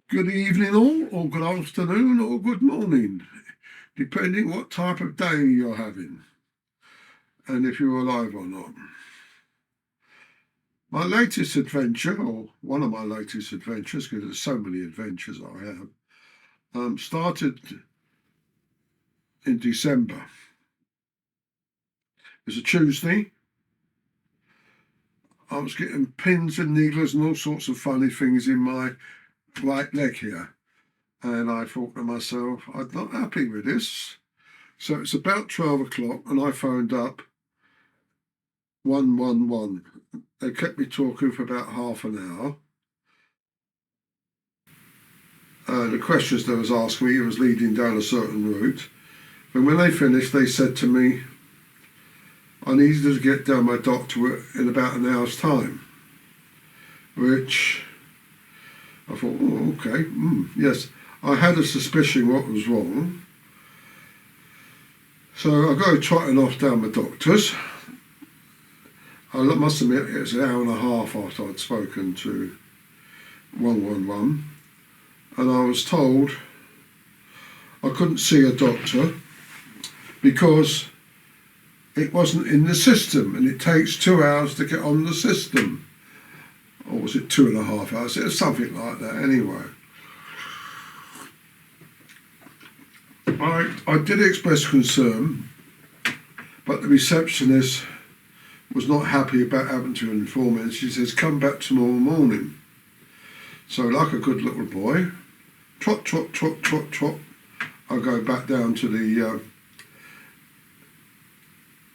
Good evening all, or good afternoon, or good morning, depending what type of day you're having, and if you're alive or not. My latest adventure, or one of my latest adventures, because there's so many adventures I have, started in December. It was a Tuesday. I was getting pins and needles and all sorts of funny things in my right leg here. And I thought to myself, I'm not happy with this. So it's about 12 o'clock and I phoned up 111. They kept me talking for about half an hour. The questions they was asking me was leading down a certain route. And when they finished, they said to me, I needed to get down my doctor in about an hour's time. Which I thought, oh, okay, yes. I had a suspicion what was wrong. So I go trotting off down my doctor's. I must admit it was an hour and a half after I'd spoken to 111. And I was told I couldn't see a doctor because it wasn't in the system and it takes 2 hours to get on the system. Or was it 2.5 hours? It was something like that anyway. I did express concern, but the receptionist was not happy about having to inform me, and she says, come back tomorrow morning. So like a good little boy, trot, trot, trot, trot, trot, I go back down to the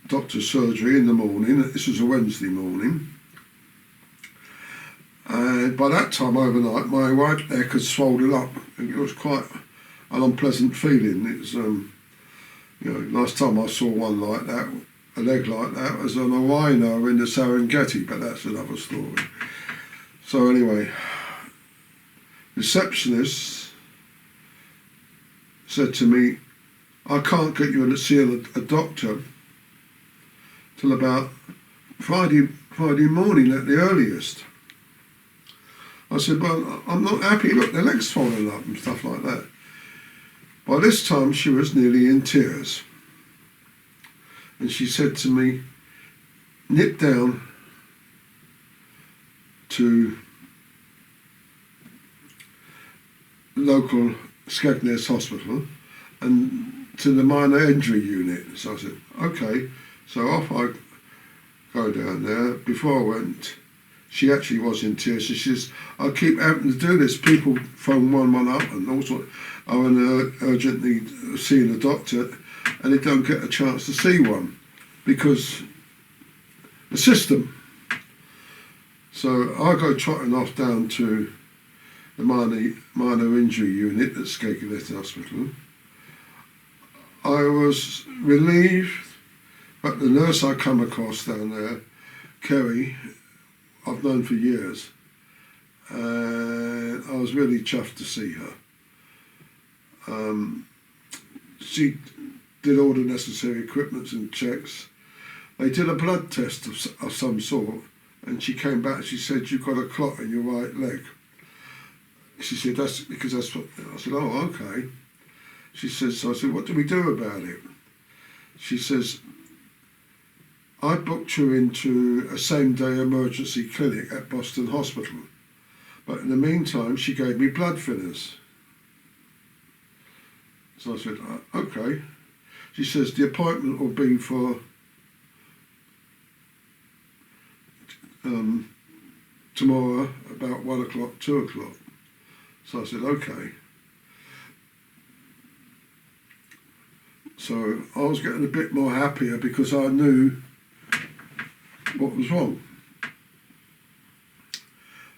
doctor's surgery in the morning. This was a Wednesday morning. And by that time overnight, my right leg had swollen up, and it was quite an unpleasant feeling. It was, last time I saw one like that, a leg like that, was on a rhino in the Serengeti, but that's another story. So anyway, receptionist said to me, I can't get you to see a doctor till about Friday morning at the earliest. I said, well, I'm not happy. Look, the leg's swollen up and stuff like that. By this time, she was nearly in tears. And she said to me, nip down to local Skegness Hospital and to the minor injury unit. So I said, okay. So off I go down there. Before I went, she actually was in tears. She says, I keep having to do this. People phone 111 up and all sorts. I'm urgently seeing a doctor, and they don't get a chance to see one because the system. So I go trotting off down to the minor injury unit at Skegness Hospital. I was relieved, but the nurse I come across down there, Kerry, I've known for years, and I was really chuffed to see her. She did all the necessary equipment and checks. They did a blood test of some sort, and she came back and she said, you've got a clot in your right leg. She said, that's because that's what, I said, oh, okay. She says, so I said, what do we do about it? She says, I booked her into a same-day emergency clinic at Boston Hospital, but in the meantime, she gave me blood thinners. So I said, okay. She says, the appointment will be for tomorrow about 1 o'clock, 2 o'clock. So I said, okay. So I was getting a bit more happier because I knew what was wrong.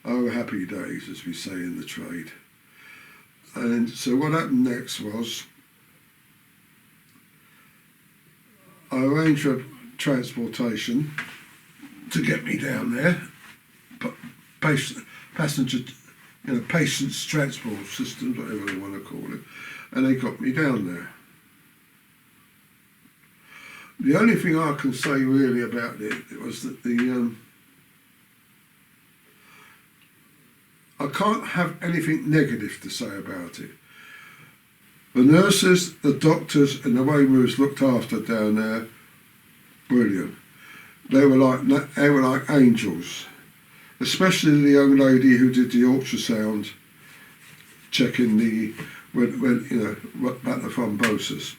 Oh, happy days, as we say in the trade. And so what happened next was I arranged for transportation to get me down there, but passenger, patients transport systems, whatever they want to call it, and they got me down there. The only thing I can say really about it was that I can't have anything negative to say about it. The nurses, the doctors, and the way we was looked after down there, brilliant. They were like angels, especially the young lady who did the ultrasound, checking about the thrombosis.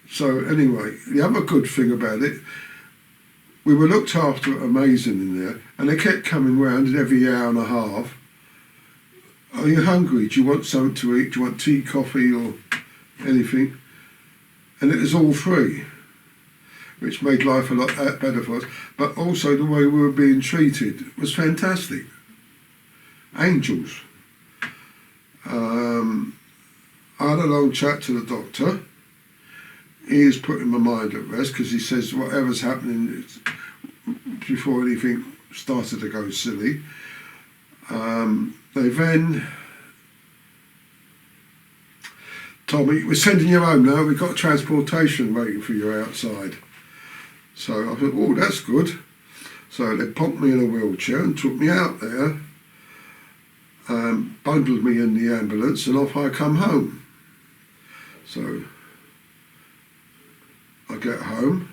So anyway, the other good thing about it, we were looked after amazing in there, and they kept coming round every hour and a half. Are you hungry? Do you want something to eat? Do you want tea, coffee, or anything? And it was all free, which made life a lot better for us. But also the way we were being treated was fantastic. Angels. I had a long chat to the doctor. He is putting my mind at rest because he says whatever's happening before anything started to go silly. They then told me, we're sending you home now, we've got transportation waiting for you outside. So I thought, oh, that's good. So they popped me in a wheelchair and took me out there, bundled me in the ambulance, and off I come home. So I get home,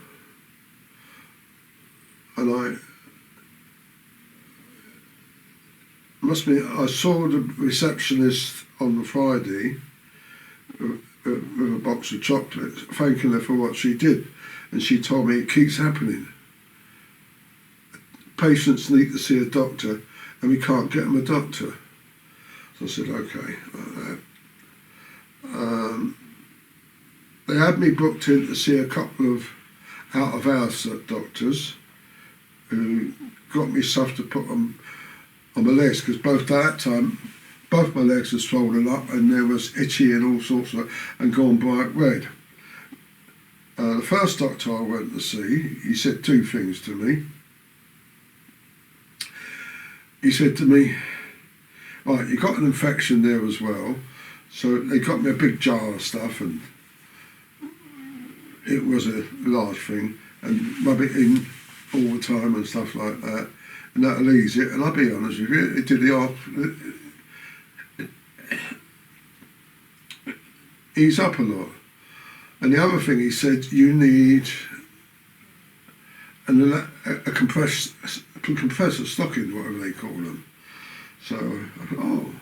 and I saw the receptionist on the Friday with a box of chocolates, thanking her for what she did, and she told me it keeps happening. Patients need to see a doctor, and we can't get them a doctor. So I said, okay, like that. They had me booked in to see a couple of out-of-house doctors who got me stuff to put on my legs, because both at that time, both my legs were swollen up and there was itchy and all sorts of, and gone bright red. The first doctor I went to see, he said two things to me. He said to me, right, you got an infection there as well. So they got me a big jar of stuff, and it was a large thing, and rub it in all the time and stuff like that, and that'll ease it. And I'll be honest with you, it did ease up a lot. And the other thing he said, you need a compressor stocking, whatever they call them. So I thought, oh.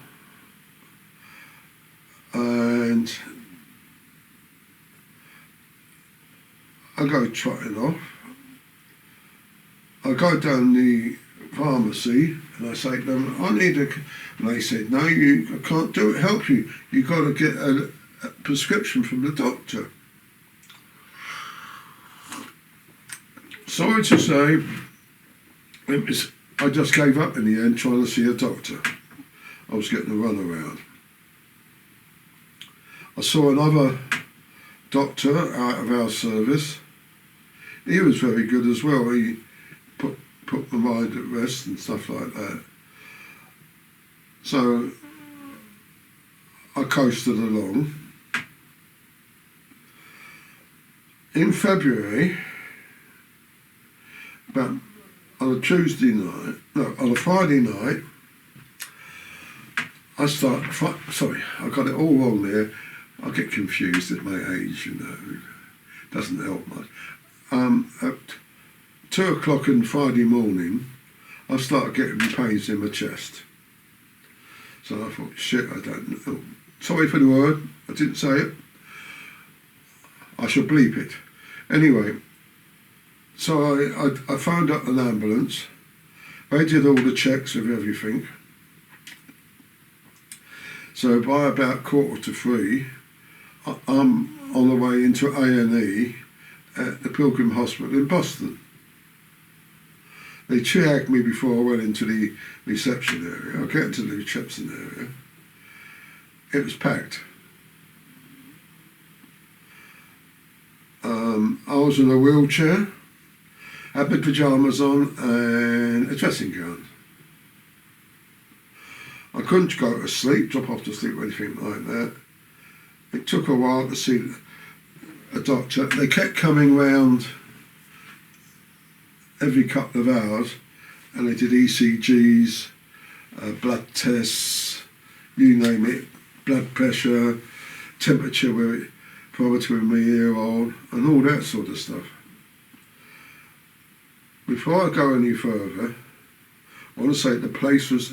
And I go trotting off. I go down the pharmacy and I say to them, I need a... And they said, no, I can't help you. You've got to get a prescription from the doctor. Sorry to say, I just gave up in the end trying to see a doctor. I was getting a runaround. I saw another doctor out of our service. He was very good as well. He put my mind at rest and stuff like that. So I coasted along. In February, about on a Tuesday night, no, on a Friday night, I got it all wrong there. I get confused at my age, you know. Doesn't help much. At 2 o'clock on Friday morning, I started getting pains in my chest. So I thought, shit, I don't know. Sorry for the word, I didn't say it. I shall bleep it. Anyway, so I phoned up an ambulance. They did all the checks of everything. So by about 2:45, I'm on the way into A&E at the Pilgrim Hospital in Boston. They triaged me before I went into the reception area. I get into the reception area. It was packed. I was in a wheelchair, had my pyjamas on and a dressing gown. I couldn't go to sleep, drop off to sleep or anything like that. It took a while to see a doctor. They kept coming round every couple of hours and they did ECGs, blood tests, you name it, blood pressure, temperature thermometer in my ear on, and all that sort of stuff. Before I go any further, I want to say the place was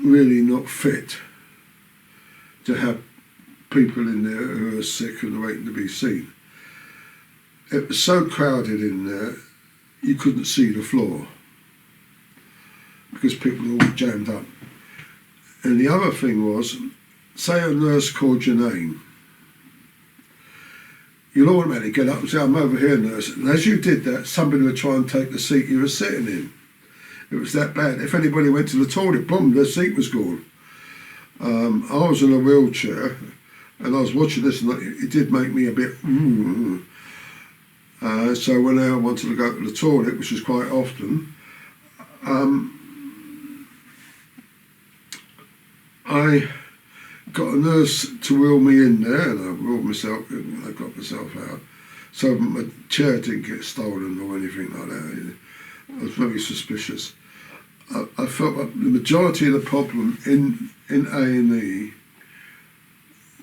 really not fit to have people in there who are sick and waiting to be seen. It was so crowded in there, you couldn't see the floor because people were all jammed up. And the other thing was, say a nurse called your name, you'll automatically get up and say, I'm over here, nurse. And as you did that, somebody would try and take the seat you were sitting in. It was that bad. If anybody went to the toilet, boom, their seat was gone. I was in a wheelchair and I was watching this and it did make me a bit so when I wanted to go to the toilet, which was quite often, I got a nurse to wheel me in there and I wheeled myself in, I got myself out. So my chair didn't get stolen or anything like that. I was very suspicious. I felt that the majority of the problem in A&E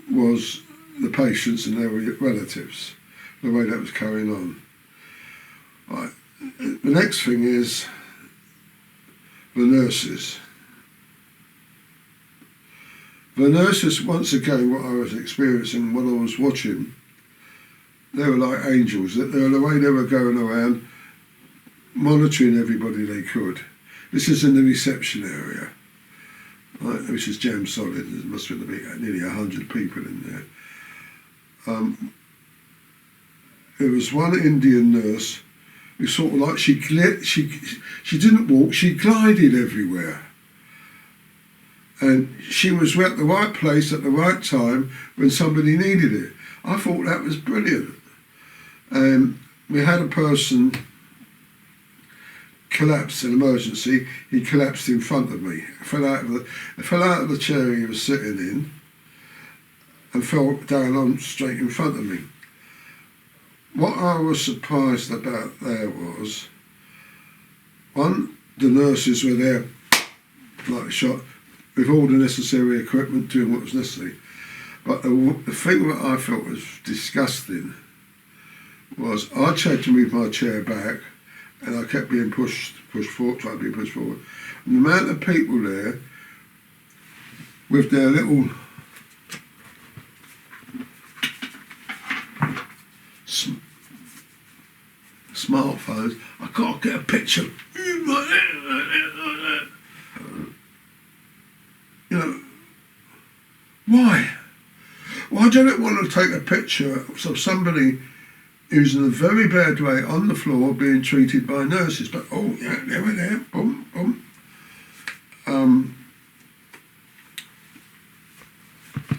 was the patients and their relatives, the way that was carrying on. Right. The next thing is the nurses. The nurses, once again, what I was experiencing when I was watching, they were like angels. The way they were going around, monitoring everybody they could. This is in the reception area, right, which is jam solid. There must have been nearly 100 people in there. There was one Indian nurse who sort of like, she didn't walk, she glided everywhere. And she was at the right place at the right time when somebody needed it. I thought that was brilliant. We had a person collapsed in emergency. He collapsed in front of me. Fell out of the chair he was sitting in and fell down on straight in front of me. What I was surprised about there was, one, the nurses were there like a shot with all the necessary equipment doing what was necessary. But the thing that I felt was disgusting was I tried to move my chair back and I kept being pushed forward, trying to be pushed forward. And the amount of people there with their little smartphones. I can't get a picture. You know, why? Why do you want to take a picture of somebody who's in a very bad way on the floor being treated by nurses? But oh yeah, they were there, boom, boom.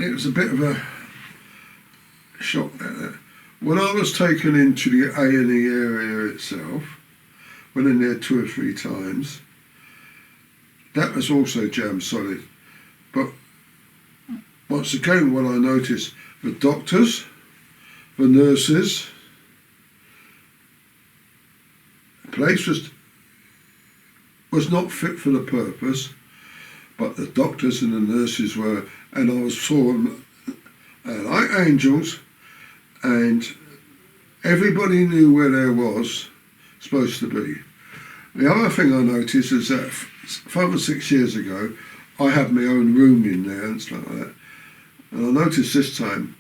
It was a bit of a shock there. When I was taken into the A&E area itself, went in there 2 or 3 times, that was also jam solid. But once again, what I noticed, the doctors, the nurses, the place was not fit for the purpose, but the doctors and the nurses were, and I saw them like angels, and everybody knew where there was supposed to be. The other thing I noticed is that 5 or 6 years ago, I had my own room in there and stuff like that. And I noticed this time,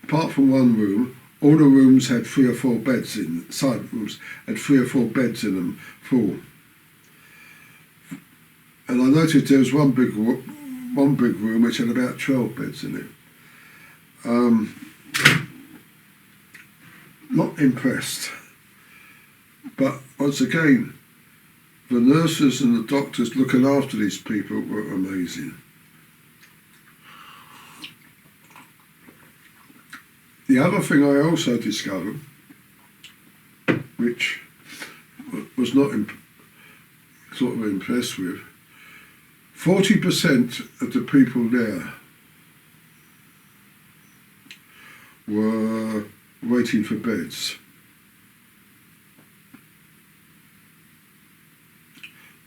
apart from one room, all the rooms had 3 or 4 beds in, side rooms had 3 or 4 beds in them, full. And I noticed there was one big room which had about 12 beds in it. Not impressed. But once again, the nurses and the doctors looking after these people were amazing. The other thing I also discovered, which was not sort of impressed with, 40% of the people there were waiting for beds.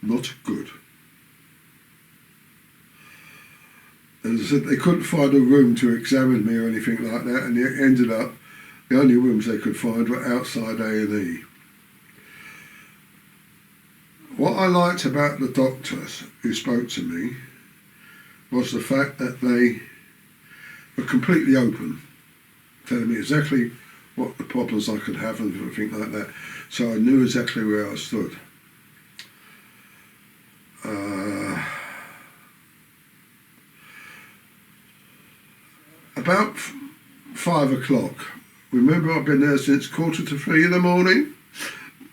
Not good. And as I said, they couldn't find a room to examine me or anything like that, and it ended up, the only rooms they could find were outside A&E. What I liked about the doctors who spoke to me was the fact that they were completely open, telling me exactly what the problems I could have and everything like that, so I knew exactly where I stood. About 5 o'clock, remember I've been there since 2:45 in the morning.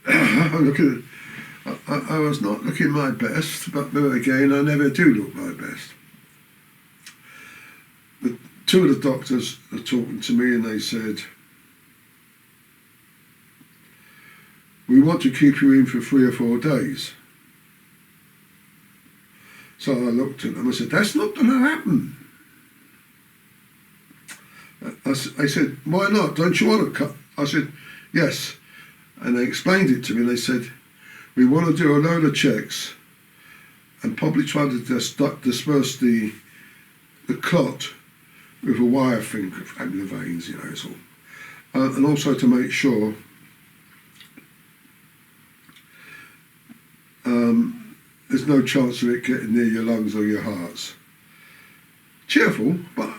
I was not looking my best, but then again I never do look my best. The 2 of the doctors are talking to me and they said, "We want to keep you in for 3 or 4 days." So I looked at them and I said, "That's not going to happen." I said, "Why not? Don't you want to cut?" I said, "Yes." And they explained it to me. They said, "We want to do a load of checks and probably try to disperse the clot with a wire thing around the veins, you know, it's all. And also to make sure there's no chance of it getting near your lungs or your hearts." Cheerful, but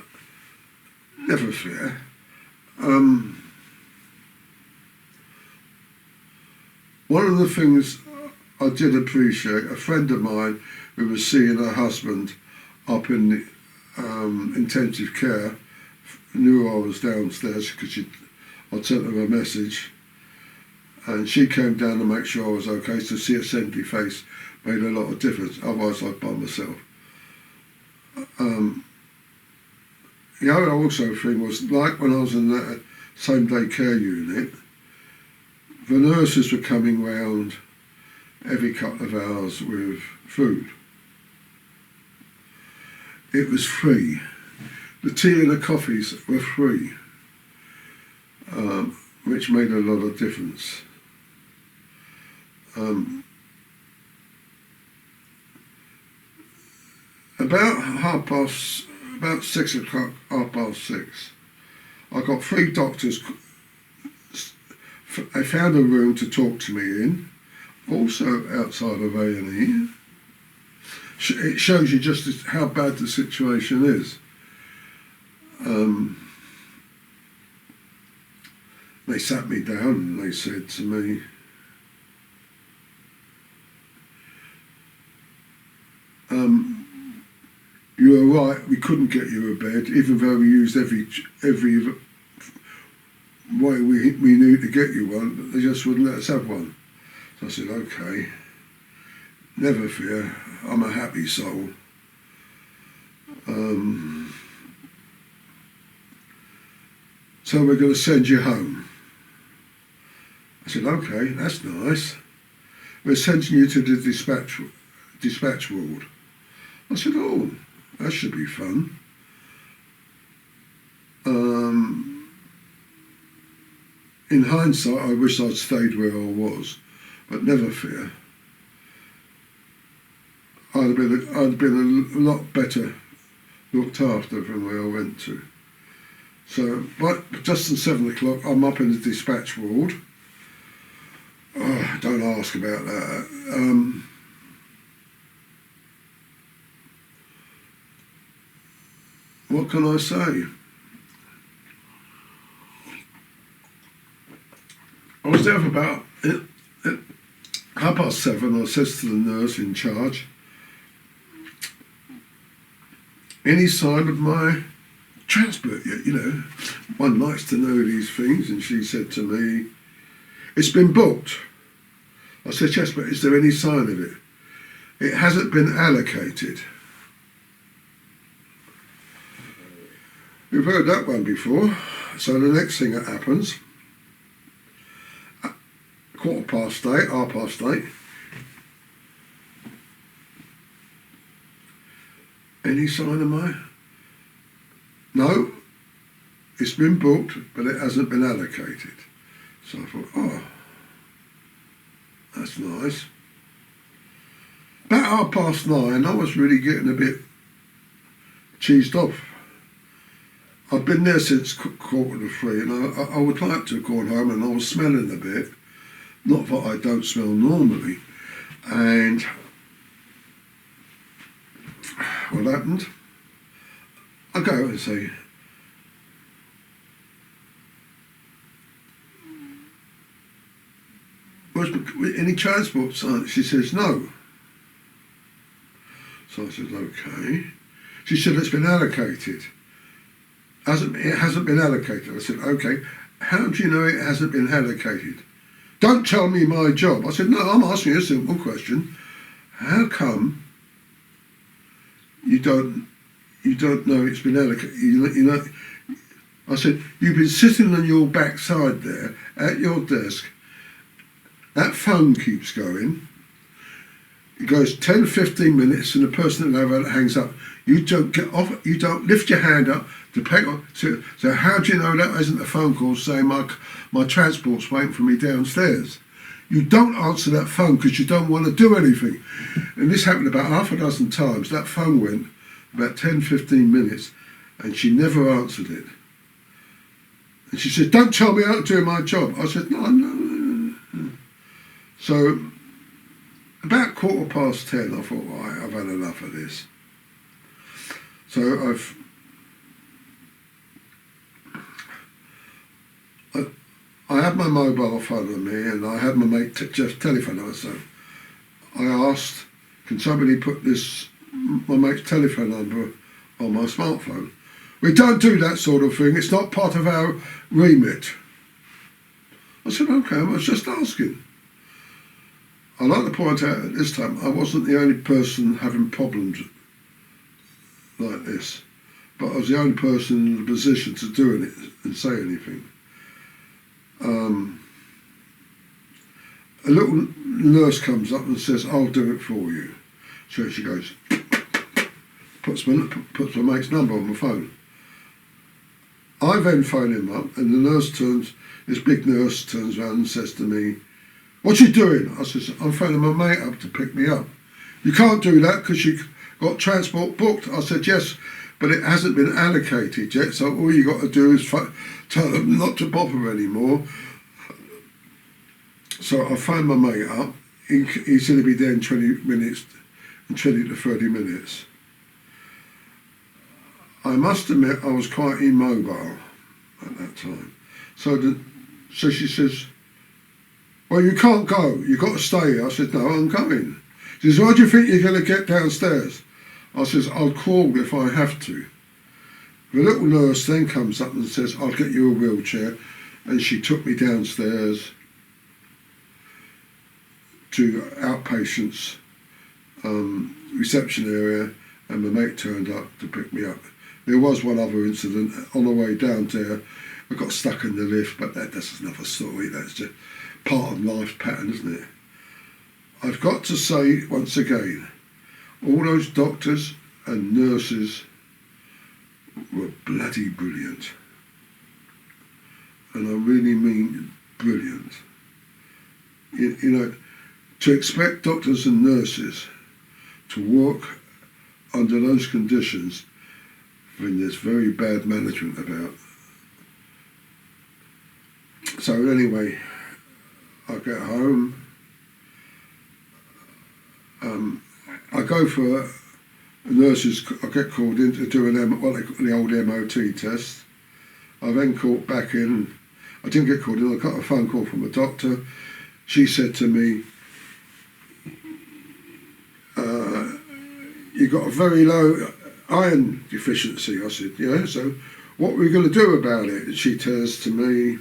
never fear. One of the things I did appreciate, a friend of mine who was seeing her husband up in the, intensive care knew I was downstairs because I'd sent her a message, and she came down to make sure I was okay. So to see a friendly face made a lot of difference, otherwise I'd by myself. The other also thing was, like when I was in that same day care unit, the nurses were coming round every couple of hours with food. It was free. The tea and the coffees were free, which made a lot of difference. About 6 o'clock, 6:30, I got 3 doctors. They found a room to talk to me in, also outside of A&E. It shows you just how bad the situation is. They sat me down and they said to me, you were right, we couldn't get you a bed, even though we used every way we knew to get you one, but they just wouldn't let us have one. So I said, okay, never fear, I'm a happy soul. So we're going to send you home. I said, okay, that's nice. We're sending you to the dispatch ward. I said, oh, that should be fun. In hindsight, I wish I'd stayed where I was, but never fear. I'd have been a lot better looked after from where I went to. So, but just at 7 o'clock, I'm up in the dispatch ward. Oh, don't ask about that. What can I say? I was there for about 7:30. I says to the nurse in charge, any sign of my transport yet? You know, one likes to know these things. And she said to me, it's been booked. I said, yes, but is there any sign of it? It hasn't been allocated. We've heard that one before. So the next thing that happens, 8:15, 8:30. Any sign of my? No, it's been booked, but it hasn't been allocated. So I thought, oh, that's nice. About 9:30, I was really getting a bit cheesed off. I'd been there since 2:45, and I would like to have gone home, and I was smelling a bit. Not that I don't smell normally. And what happened? I go and say, any transport sign? She says, no. So I said, okay. She said, it's been allocated. It hasn't been allocated. I said, okay, how do you know it hasn't been allocated? Don't tell me my job. I said, no, I'm asking you a simple question. How come you don't know it's been allocated? You know, I said, you've been sitting on your backside there at your desk. That phone keeps going. It goes 10, 15 minutes, and the person that hangs up. You don't get off. You don't lift your hand up to pick up. So how do you know that isn't a phone call saying my transport's waiting for me downstairs? You don't answer that phone because you don't want to do anything. And this happened about half a dozen times. That phone went about 10, 15 minutes, and she never answered it. And she said, don't tell me how to do my job. I said, no. So about 10:15, I thought, right, I've had enough of this. So I had my mobile phone on me, and I had my mate Jeff's telephone number. So I asked, can somebody put my mate's telephone number on my smartphone? We don't do that sort of thing. It's not part of our remit. I said, okay, I was just asking. I'd like to point out at this time, I wasn't the only person having problems like this, but I was the only person in the position to do it and say anything. A little nurse comes up and says, I'll do it for you. So she goes, puts my mate's number on my phone. I then phone him up, and this big nurse turns around and says to me, what you doing? I says, I'm phoning my mate up to pick me up. You can't do that because you've got transport booked. I said, yes, but it hasn't been allocated yet, so all you got to do is tell them not to bother anymore. So I phoned my mate up. He said he'd be there in 20 to 30 minutes. I must admit I was quite immobile at that time. So So she says, well, you can't go, you've got to stay here. I said, no, I'm coming. She says, why do you think you're going to get downstairs? I says, I'll crawl if I have to. The little nurse then comes up and says, I'll get you a wheelchair. And she took me downstairs to outpatients reception area, and my mate turned up to pick me up. There was one other incident on the way down there. I got stuck in the lift, but that's another story. That's just part of life's pattern, isn't it? I've got to say once again, all those doctors and nurses were bloody brilliant. And I really mean brilliant. You know, to expect doctors and nurses to work under those conditions when there's very bad management about. So anyway, I get home, I go for a nurses, I get called in to do the old MOT test. I then called back in, I didn't get called in, I got a phone call from a doctor. She said to me, you've got a very low iron deficiency. I said, yeah, so what are we going to do about it? And she turns to me,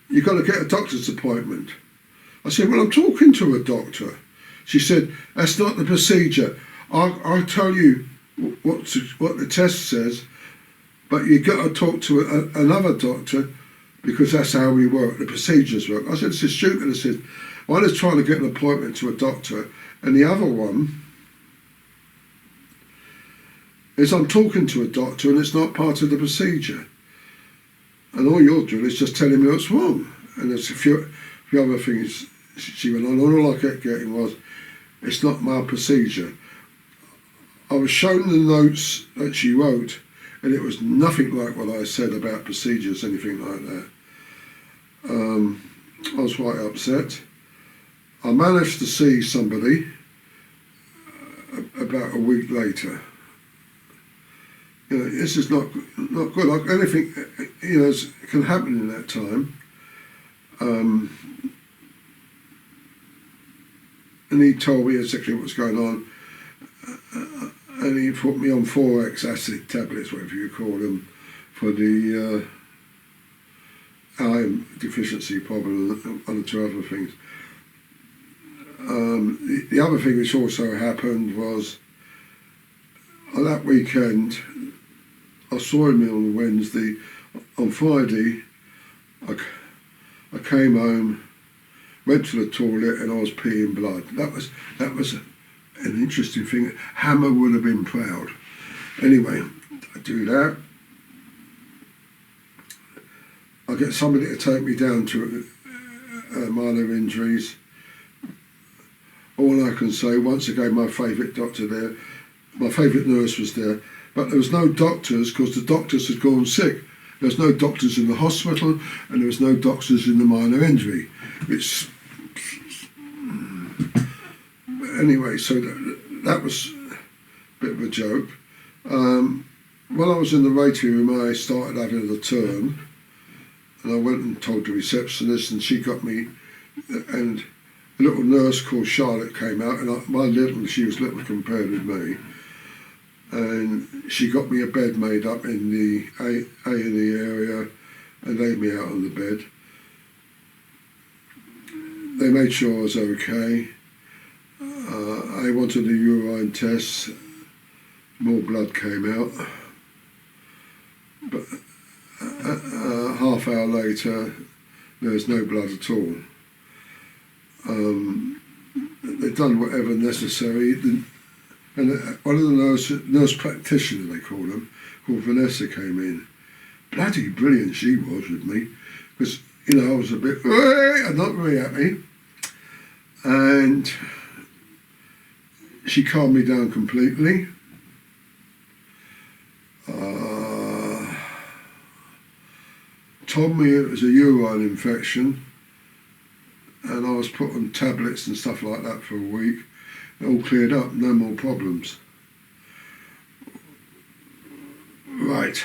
you've got to get a doctor's appointment. I said, well, I'm talking to a doctor. She said, that's not the procedure. I'll tell you what the test says, but you've got to talk to another doctor because that's how we work, the procedures work. I said, this is stupid. I said, one is trying to get an appointment to a doctor, and the other one is I'm talking to a doctor and it's not part of the procedure. And all you're doing is just telling me what's wrong. And there's a few other things she went on, and all I kept getting was, it's not my procedure. I was shown the notes that she wrote, and it was nothing like what I said about procedures, anything like that. I was quite upset. I managed to see somebody about a week later. You know, this is not good. Like anything, you know, can happen in that time. And he told me exactly what was going on, and he put me on 4X acid tablets, whatever you call them, for the iron deficiency problem, and two other things. The other thing which also happened was, on that weekend, I saw him on Wednesday. On Friday, I came home, went to the toilet, and I was peeing blood. That was an interesting thing. Hammer would have been proud. Anyway, I do that. I get somebody to take me down to minor injuries. All I can say, once again, my favourite doctor there, my favourite nurse was there, but there was no doctors because the doctors had gone sick. There was no doctors in the hospital, and there was no doctors in the minor injury. Which, anyway, so that was a bit of a joke. While I was in the waiting room, I started having a turn, and I went and told the receptionist, and she got me, and a little nurse called Charlotte came out, and she was little compared with me, and she got me a bed made up in the A&E area and laid me out on the bed. They made sure I was okay. I wanted a urine test, more blood came out, but half hour later there was no blood at all. They'd done whatever necessary, and one of the nurse practitioners, they call them, called Vanessa, came in. Bloody brilliant she was with me, because, you know, I was a bit, not very happy, and she calmed me down completely. Told me it was a urine infection, and I was put on tablets and stuff like that for a week. It all cleared up, no more problems. Right,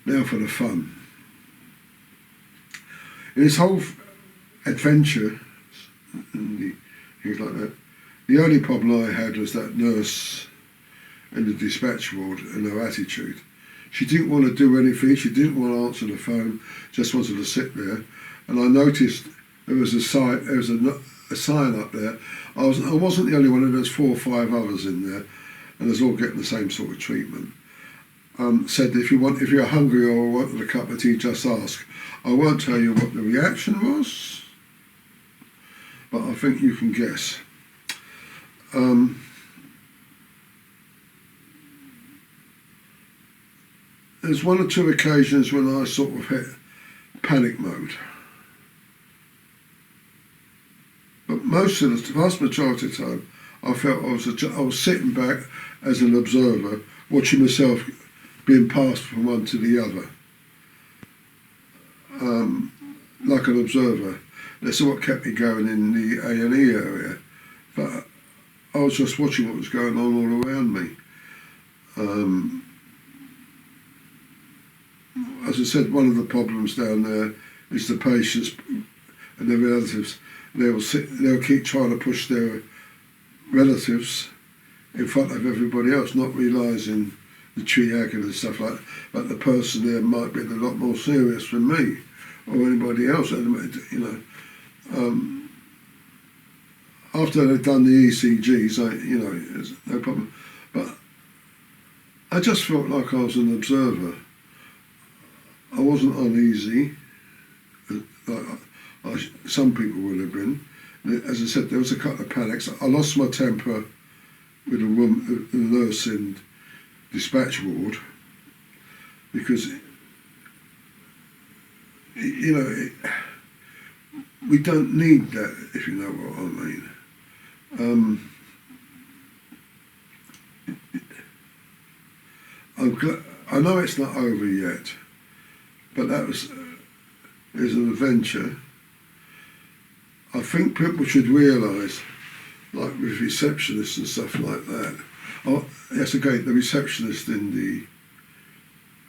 now for the fun. in this whole adventure and things like that, the only problem I had was that nurse in the dispatch ward and her attitude. She didn't want to do anything, she didn't want to answer the phone, just wanted to sit there. And I noticed there was a sign, a sign up there. I wasn't the only one, and there's 4 or 5 others in there, and they're all getting the same sort of treatment. Said if you're hungry or wanted a cup of tea, just ask. I won't tell you what the reaction was, but I think you can guess. There's 1 or 2 occasions when I sort of hit panic mode. But most of the vast majority of the time, I felt I was sitting back as an observer, watching myself being passed from one to the other. Like an observer. That's what kept me going in the A&E area. But I was just watching what was going on all around me. As I said, one of the problems down there is the patients and their relatives. They'll keep trying to push their relatives in front of everybody else, not realising the triage and stuff like that. But the person there might be a lot more serious than me or anybody else. You know, after they've done the ECGs, there's no problem. But I just felt like I was an observer. I wasn't uneasy, like some people would have been. As I said, there was a couple of panics. I lost my temper with the nurse in dispatch ward because, we don't need that, if you know what I mean. I know it's not over yet, but it was an adventure. I think people should realise, like with receptionists and stuff like that. Yes, again, the receptionist in the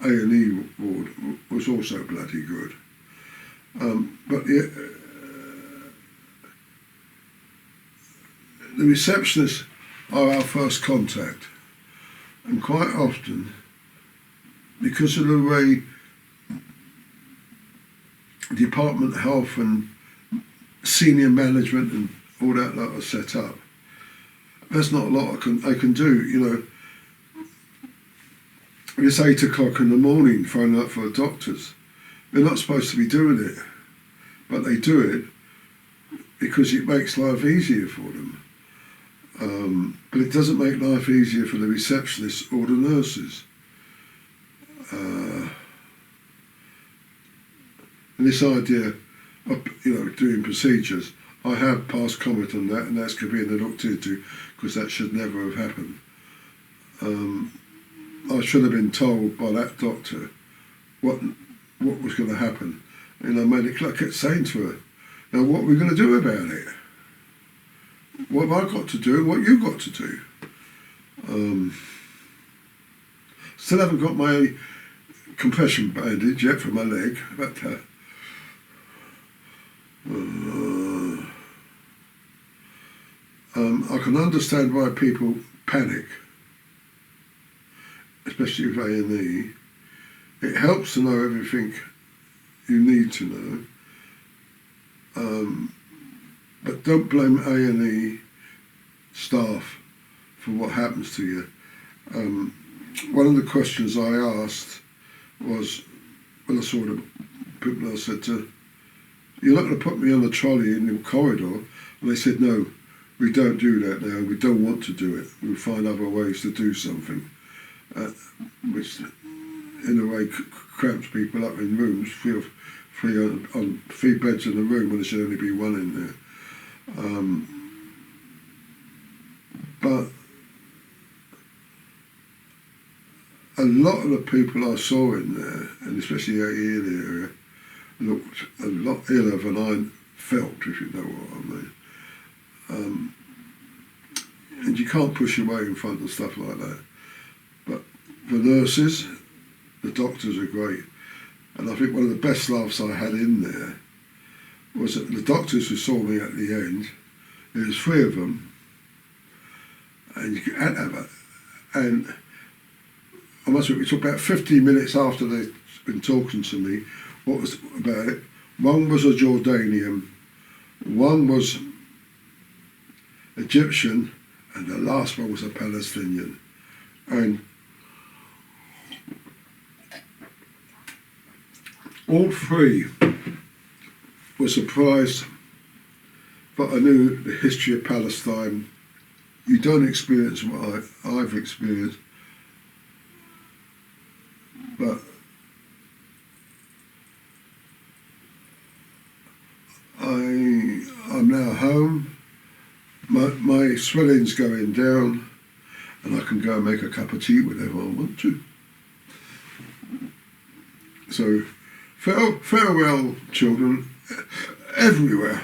A&E ward was also bloody good. But the receptionists are our first contact, and quite often, because of the way Department of Health and senior management and all that lot are set up, there's not a lot I can do. It's 8 o'clock in the morning, phoning up for the doctors. They're not supposed to be doing it, but they do it because it makes life easier for them. But it doesn't make life easier for the receptionists or the nurses. And this idea of doing procedures, I have passed comment on that, and that's being looked into because that should never have happened. I should have been told by that doctor what was going to happen, and I made it clear. I kept saying to her, "Now, what are we going to do about it? What have I got to do? What you've got to do?" Still haven't got my compression bandage yet for my leg, but I can understand why people panic, especially with A&E. It helps to know everything you need to know, but don't blame A&E staff for what happens to you. One of the questions I asked was, when I saw the people, I said "You're not going to put me on a trolley in the corridor?" And they said, "No, we don't do that now. We don't want to do it. We'll find other ways to do something," which in a way cramps people up in rooms, on 3 beds in a room when there should only be 1 in there. But a lot of the people I saw in there, and especially out here in the area, looked a lot iller than I felt, if you know what I mean. And you can't push your way in front of stuff like that. But the nurses, the doctors are great. And I think one of the best laughs I had in there was that the doctors who saw me at the end, there was three of them, and you had to have it. And I must admit, it took about 15 minutes after they'd been talking to me what was about it. One was a Jordanian, one was Egyptian, and the last one was a Palestinian. And all three were surprised, but I knew the history of Palestine. You don't experience what I've experienced, but I'm now home. My swelling's going down, and I can go and make a cup of tea whenever I want to. So farewell, children, everywhere.